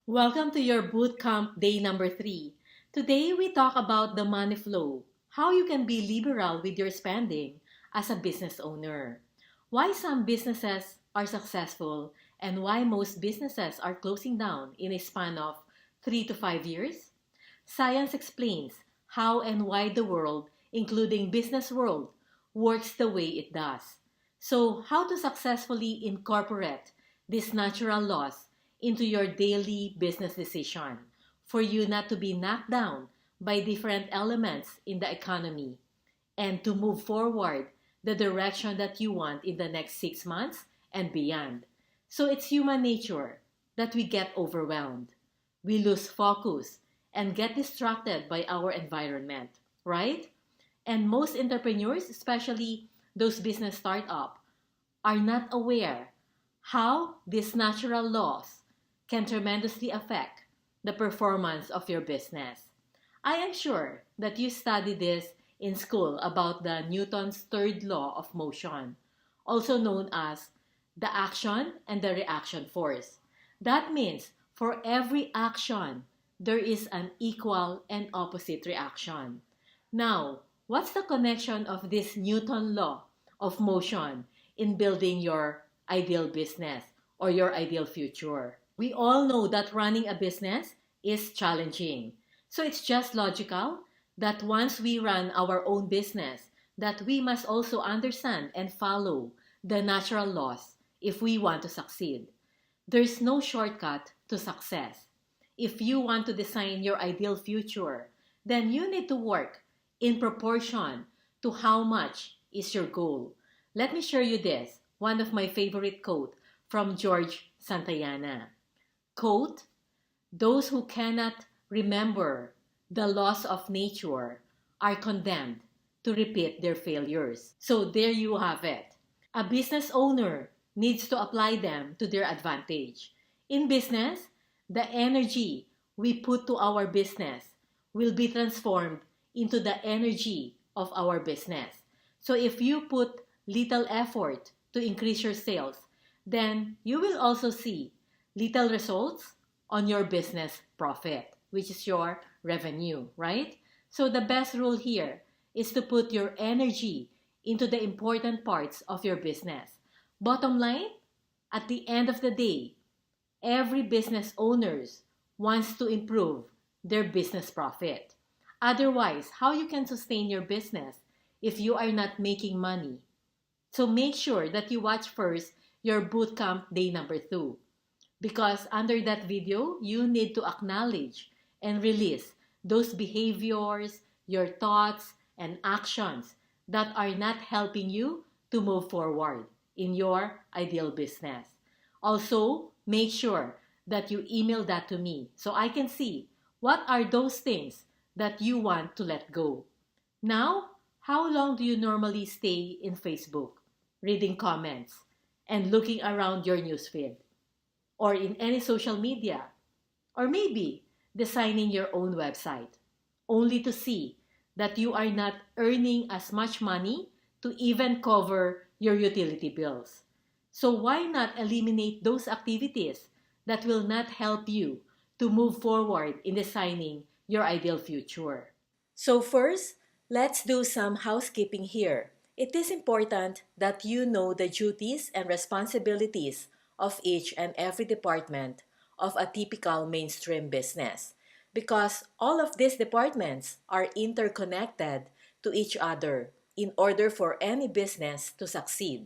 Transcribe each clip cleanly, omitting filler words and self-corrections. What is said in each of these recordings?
Welcome to your Bootcamp day number 3. Today we talk about the money flow, how you can be liberal with your spending as a business owner, why some businesses are successful, and why most businesses are closing down in a span of 3 to 5 years. Science explains how and why the world, including business world, works the way it does. So, how to successfully incorporate these natural laws into your daily business decision for you not to be knocked down by different elements in the economy and to move forward the direction that you want in the next 6 months and beyond. So it's human nature that we get overwhelmed. We lose focus and get distracted by our environment, right? And most entrepreneurs, especially those business startup, are not aware how these natural laws can tremendously affect the performance of your business. I am sure that you studied this in school about the Newton's third law of motion, also known as the action and the reaction force. That means for every action, there is an equal and opposite reaction. Now, what's the connection of this Newton law of motion in building your ideal business or your ideal future? We all know that running a business is challenging. So it's just logical that once we run our own business, that we must also understand and follow the natural laws if we want to succeed. There's no shortcut to success. If you want to design your ideal future, then you need to work in proportion to how much is your goal. Let me share you this, one of my favorite quote from George Santayana. Quote, those who cannot remember the laws of nature are condemned to repeat their failures. So there you have it. A business owner needs to apply them to their advantage. In business, the energy we put to our business will be transformed into the energy of our business. So if you put little effort to increase your sales, then you will also see little results on your business profit, which is your revenue, right? So the best rule here is to put your energy into the important parts of your business. Bottom line, at the end of the day, every business owners wants to improve their business profit. Otherwise, how you can sustain your business if you are not making money? So make sure that you watch first your bootcamp day number 2. Because under that video, you need to acknowledge and release those behaviors, your thoughts, and actions that are not helping you to move forward in your ideal business. Also, make sure that you email that to me so I can see what are those things that you want to let go. Now, how long do you normally stay in Facebook, reading comments, and looking around your newsfeed? Or in any social media, or maybe designing your own website, only to see that you are not earning as much money to even cover your utility bills. So why not eliminate those activities that will not help you to move forward in designing your ideal future? So first, let's do some housekeeping here. It is important that you know the duties and responsibilities of each and every department of a typical mainstream business because all of these departments are interconnected to each other in order for any business to succeed.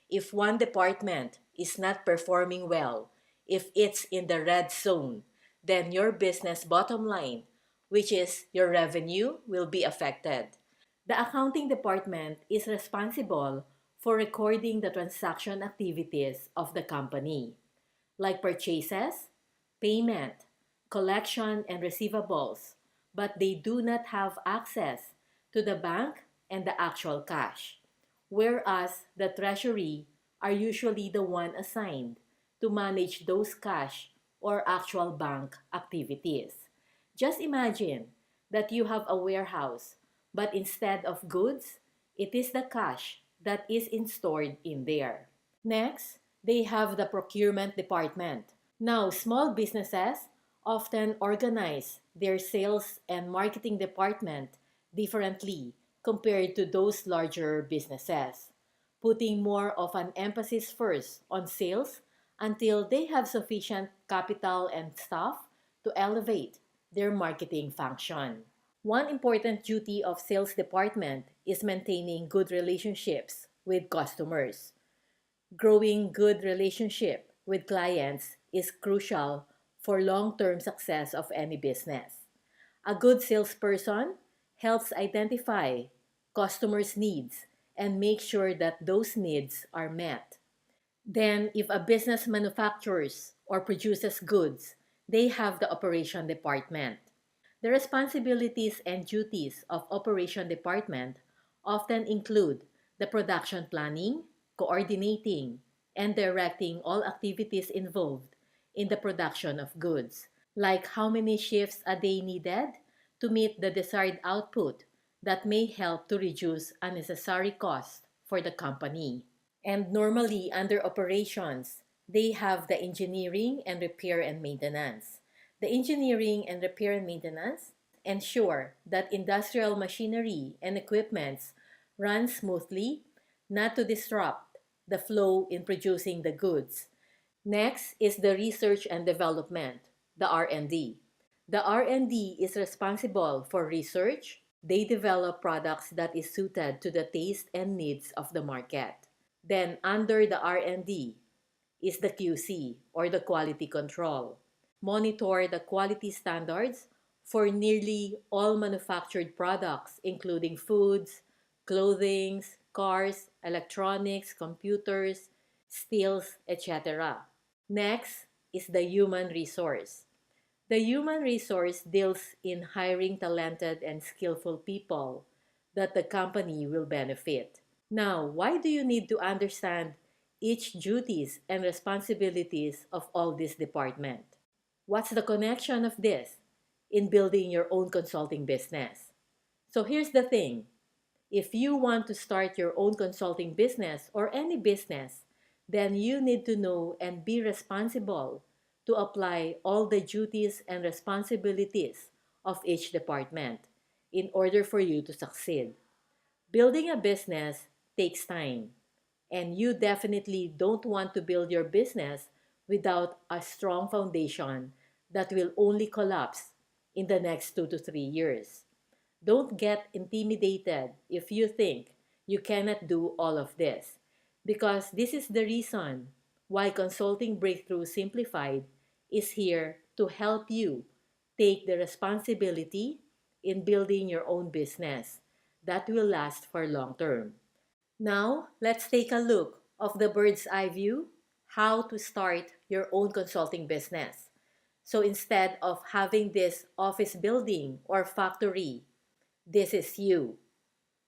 If one department is not performing well, if it's in the red zone, then your business bottom line, which is your revenue, will be affected. The accounting department is responsible for recording the transaction activities of the company, like purchases, payment, collection, and receivables, but they do not have access to the bank and the actual cash, whereas the treasury are usually the one assigned to manage those cash or actual bank activities. Just imagine that you have a warehouse, but instead of goods, it is the cash that is stored in there. Next, they have the procurement department. Now, small businesses often organize their sales and marketing department differently compared to those larger businesses, putting more of an emphasis first on sales until they have sufficient capital and staff to elevate their marketing function. One important duty of sales department is maintaining good relationships with customers. Growing good relationship with clients is crucial for long-term success of any business. A good salesperson helps identify customers' needs and make sure that those needs are met. Then, if a business manufactures or produces goods, they have the operation department. The responsibilities and duties of operation department often include the production planning, coordinating, and directing all activities involved in the production of goods, like how many shifts a day needed to meet the desired output that may help to reduce unnecessary costs for the company. And normally, under operations, they have the engineering and repair and maintenance. The engineering and repair and maintenance ensure that industrial machinery and equipments run smoothly, not to disrupt the flow in producing the goods. Next is the research and development, the R&D. The R&D is responsible for research. They develop products that is suited to the taste and needs of the market. Then under the R&D is the QC or the quality control. Monitor the quality standards for nearly all manufactured products including foods, clothing, cars, electronics, computers, steels, etc. Next is the human resource. The human resource deals in hiring talented and skillful people that the company will benefit. Now, why do you need to understand each duties and responsibilities of all this department? What's the connection of this in building your own consulting business? So here's the thing. If you want to start your own consulting business or any business, then you need to know and be responsible to apply all the duties and responsibilities of each department in order for you to succeed. Building a business takes time, and you definitely don't want to build your business without a strong foundation that will only collapse in the next 2 to 3 years. Don't get intimidated if you think you cannot do all of this, because this is the reason why Consulting Breakthrough Simplified is here to help you take the responsibility in building your own business that will last for long term. Now, let's take a look of the bird's eye view, how to start your own consulting business. So instead of having this office building or factory, this is you.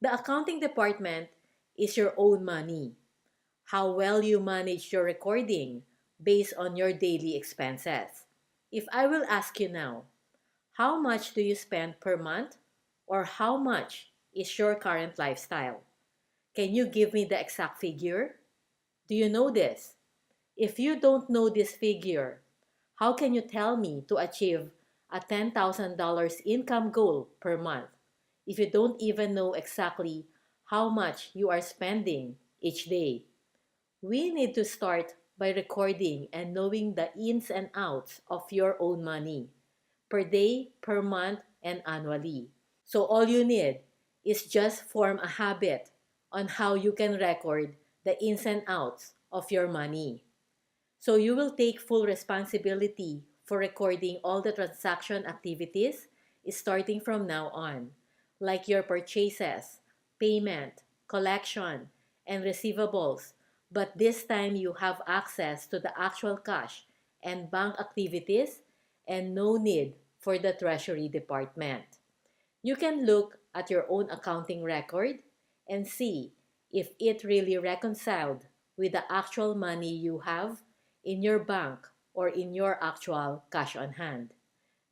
The accounting department is your own money. How well you manage your recording based on your daily expenses. If I will ask you now, how much do you spend per month or how much is your current lifestyle? Can you give me the exact figure? Do you know this? If you don't know this figure, how can you tell me to achieve a $10,000 income goal per month if you don't even know exactly how much you are spending each day? We need to start by recording and knowing the ins and outs of your own money per day, per month, and annually. So all you need is just form a habit on how you can record the ins and outs of your money. So you will take full responsibility for recording all the transaction activities starting from now on, like your purchases, payment, collection, and receivables. But this time you have access to the actual cash and bank activities and no need for the treasury department. You can look at your own accounting record and see if it really reconciled with the actual money you have in your bank or in your actual cash on hand.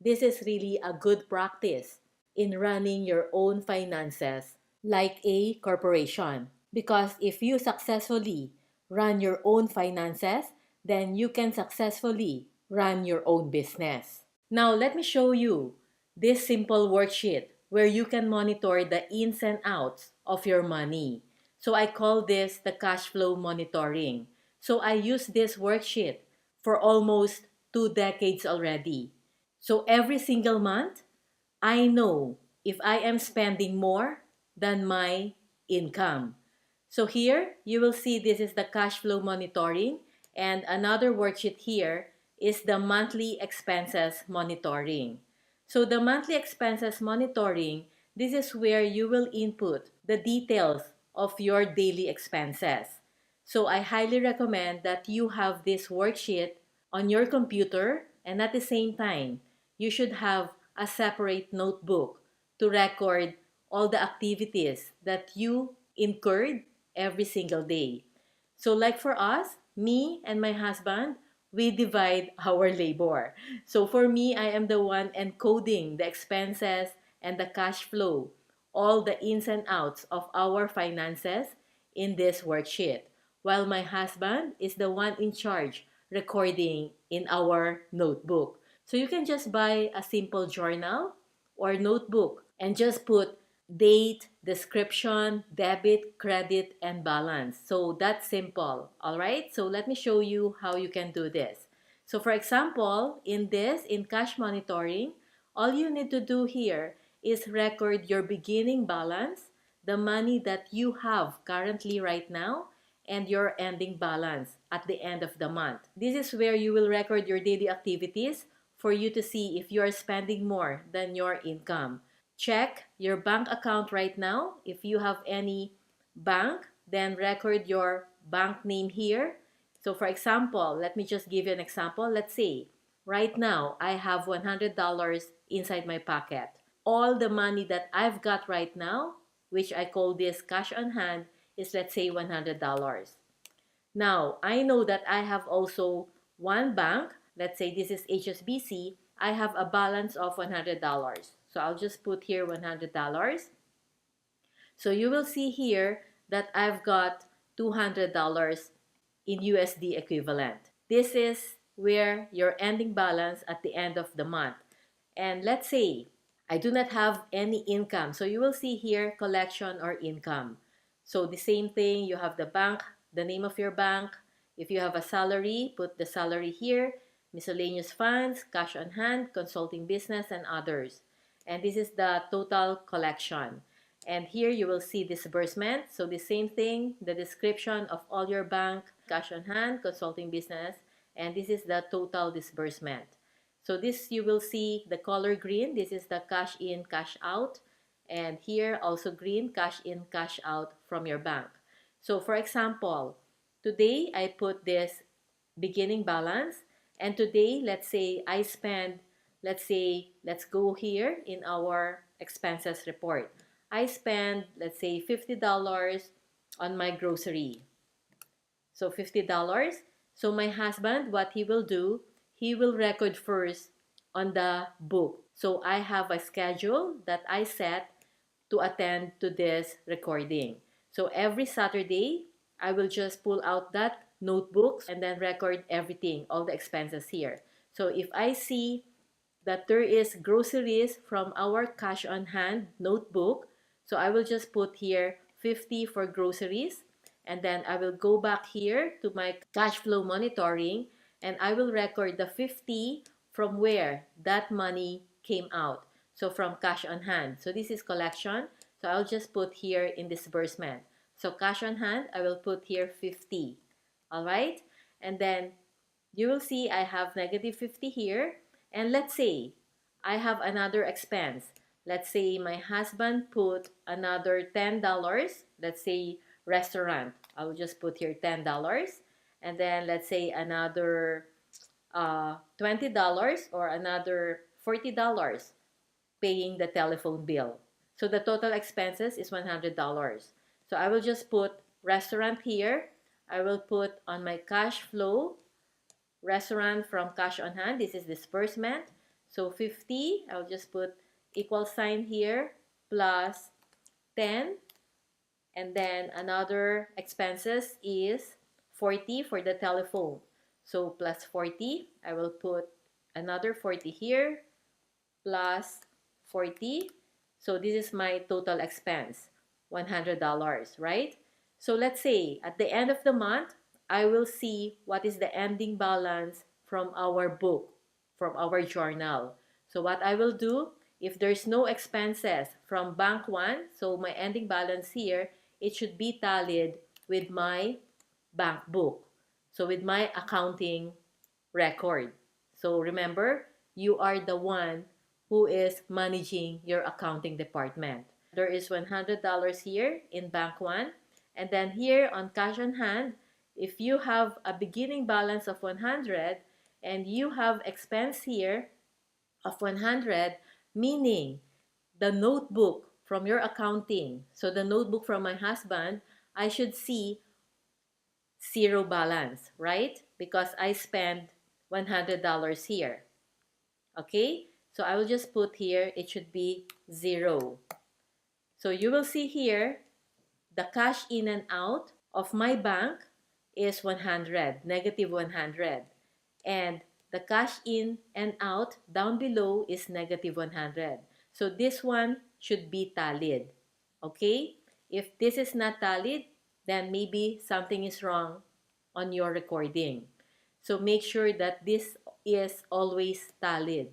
This is really a good practice in running your own finances like a corporation. Because if you successfully run your own finances, then you can successfully run your own business. Now, let me show you this simple worksheet where you can monitor the ins and outs of your money. So I call this the cash flow monitoring. So I use this worksheet for almost 2 decades already. So every single month, I know if I am spending more than my income. So here, you will see this is the cash flow monitoring, and another worksheet here is the monthly expenses monitoring. So the monthly expenses monitoring, this is where you will input the details of your daily expenses. So I highly recommend that you have this worksheet on your computer, and at the same time, you should have a separate notebook to record all the activities that you incurred every single day. So like for us, me and my husband, we divide our labor. So for me, I am the one encoding the expenses and the cash flow, all the ins and outs of our finances in this worksheet, while my husband is the one in charge recording in our notebook. So you can just buy a simple journal or notebook and just put date, description, debit, credit, and balance. So that's simple. All right. So let me show you how you can do this. So for example, in cash monitoring, all you need to do here is record your beginning balance, the money that you have currently right now, and your ending balance at the end of the month. This is where you will record your daily activities for you to see if you are spending more than your income. Check your bank account right now. If you have any bank, then record your bank name here. So for example, let me just give you an example. Let's say right now I have $100 inside my pocket. All the money that I've got right now, which I call this cash on hand, is let's say $100. Now, I know that I have also one bank. Let's say this is HSBC. I have a balance of $100. So I'll just put here $100. So you will see here that I've got $200 in USD equivalent. This is where your ending balance at the end of the month. And let's say I do not have any income. So you will see here collection or income. So the same thing, you have the bank, the name of your bank. If you have a salary, put the salary here, miscellaneous funds, cash on hand, consulting business, and others. And this is the total collection. And here you will see disbursement. So the same thing, the description of all your bank, cash on hand, consulting business, and this is the total disbursement. So this you will see the color green. This is the cash in, cash out. And here also green, cash in, cash out from your bank. So for example, today I put this beginning balance. And today, let's say I spend, let's go here in our expenses report. I spend, let's say, $50 on my grocery. So $50. So my husband, what he will do, he will record first on the book. So I have a schedule that I set to attend to this recording. So every Saturday, I will just pull out that notebook and then record everything, all the expenses here. So if I see that there is groceries from our cash on hand notebook, so I will just put here 50 for groceries, and then I will go back here to my cash flow monitoring, and I will record the 50 from where that money came out. So from cash on hand. So this is collection. So I'll just put here in disbursement. So cash on hand, I will put here 50. All right? And then you will see I have negative 50 here. And let's say I have another expense. Let's say my husband put another $10. Let's say restaurant. I will just put here $10. And then let's say another $20 or another $40 paying the telephone bill. So the total expenses is $100. So I will just put restaurant here. I will put on my cash flow restaurant from cash on hand. This is disbursement. So 50, I'll just put equal sign here plus 10. And then another expenses is 40 for the telephone. So plus 40, I will put another 40 here, plus 40. So this is my total expense, $100, right? So let's say at the end of the month, I will see what is the ending balance from our book, from our journal. So what I will do, if there's no expenses from bank one, so my ending balance here, it should be tallied with my bank book. So with my accounting record. So remember, you are the one who is managing your accounting department. There is $100 here in bank one. And then here on cash on hand, if you have a beginning balance of 100 and you have expense here of 100, meaning the notebook from your accounting, so the notebook from my husband, I should see zero balance, right? Because I spent $100 here. Okay? So I will just put here, it should be zero. So you will see here, the cash in and out of my bank is 100, negative 100. And the cash in and out down below is negative 100. So this one should be tallied. Okay? If this is not tallied, then maybe something is wrong on your recording. So make sure that this is always tallied.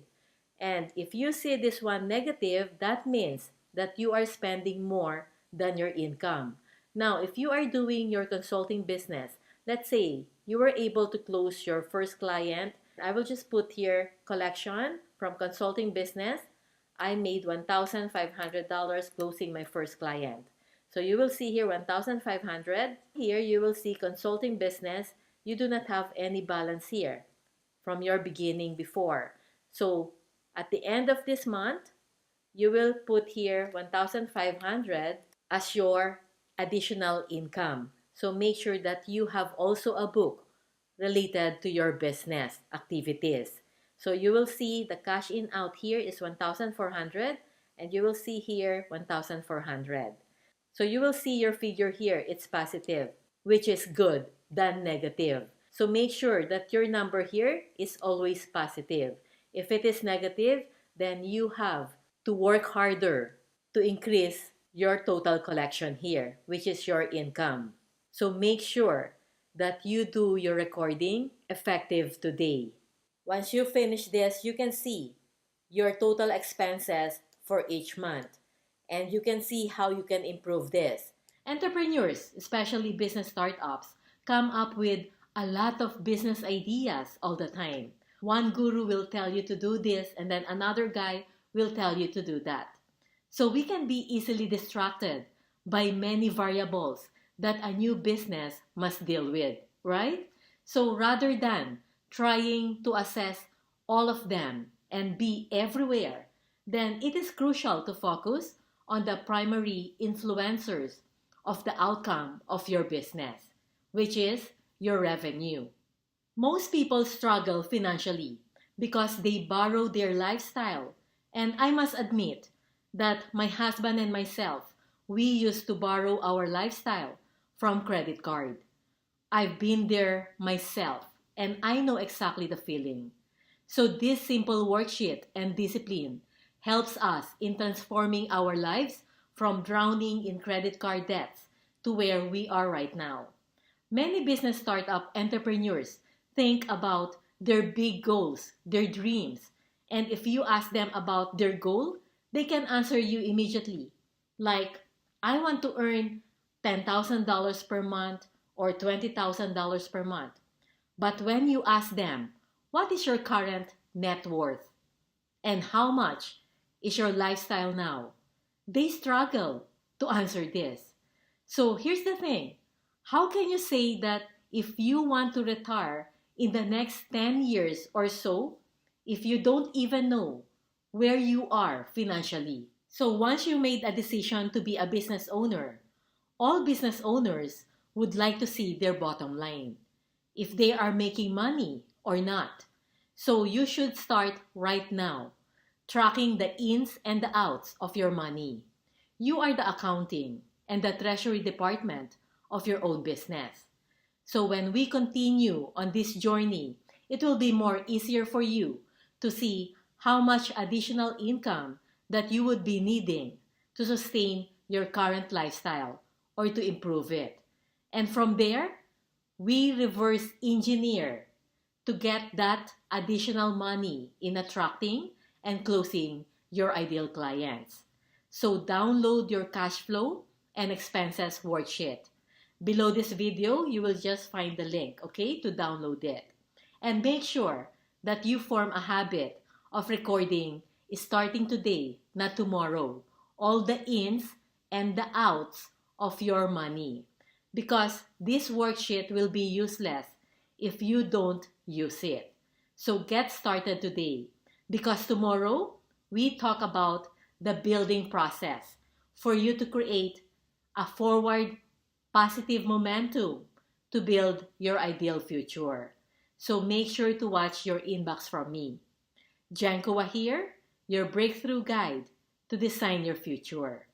And if you see this one negative, that means that you are spending more than your income. Now, if you are doing your consulting business, let's say you were able to close your first client. I will just put here collection from consulting business. I made $1,500 closing my first client. So you will see here 1,500. Here you will see consulting business. You do not have any balance here from your beginning before. So at the end of this month, you will put here 1,500 as your additional income. So make sure that you have also a book related to your business activities. So you will see the cash in out here is 1,400 and you will see here 1,400. So you will see your figure here, it's positive, which is good than negative. So make sure that your number here is always positive. If it is negative, then you have to work harder to increase your total collection here, which is your income. So make sure that you do your recording effective today. Once you finish this, you can see your total expenses for each month. And you can see how you can improve this. Entrepreneurs, especially business startups, come up with a lot of business ideas all the time. One guru will tell you to do this, and then another guy will tell you to do that. So we can be easily distracted by many variables that a new business must deal with, right? So rather than trying to assess all of them and be everywhere, then it is crucial to focus on the primary influencers of the outcome of your business, which is your revenue. Most people struggle financially because they borrow their lifestyle. And I must admit that my husband and myself, we used to borrow our lifestyle from credit card. I've been there myself and I know exactly the feeling. So this simple worksheet and discipline helps us in transforming our lives from drowning in credit card debts to where we are right now. Many business startup entrepreneurs think about their big goals, their dreams, and if you ask them about their goal, they can answer you immediately. Like, I want to earn $10,000 per month or $20,000 per month. But when you ask them, what is your current net worth? And how much is your lifestyle now? They struggle to answer this. So here's the thing. How can you say that if you want to retire in the next 10 years or so, if you don't even know where you are financially? So once you made a decision to be a business owner, all business owners would like to see their bottom line, if they are making money or not. So you should start right now, tracking the ins and the outs of your money. You are the accounting and the treasury department of your own business. So when we continue on this journey, it will be more easier for you to see how much additional income that you would be needing to sustain your current lifestyle or to improve it. And from there, we reverse engineer to get that additional money in attracting and closing your ideal clients. So download your cash flow and expenses worksheet. Below this video, you will just find the link, okay, to download it. And make sure that you form a habit of recording starting today, not tomorrow, all the ins and the outs of your money. Because this worksheet will be useless if you don't use it. So get started today, because tomorrow we talk about the building process for you to create a forward positive momentum to build your ideal future. So make sure to watch your inbox from me. Jankoa here, your breakthrough guide to design your future.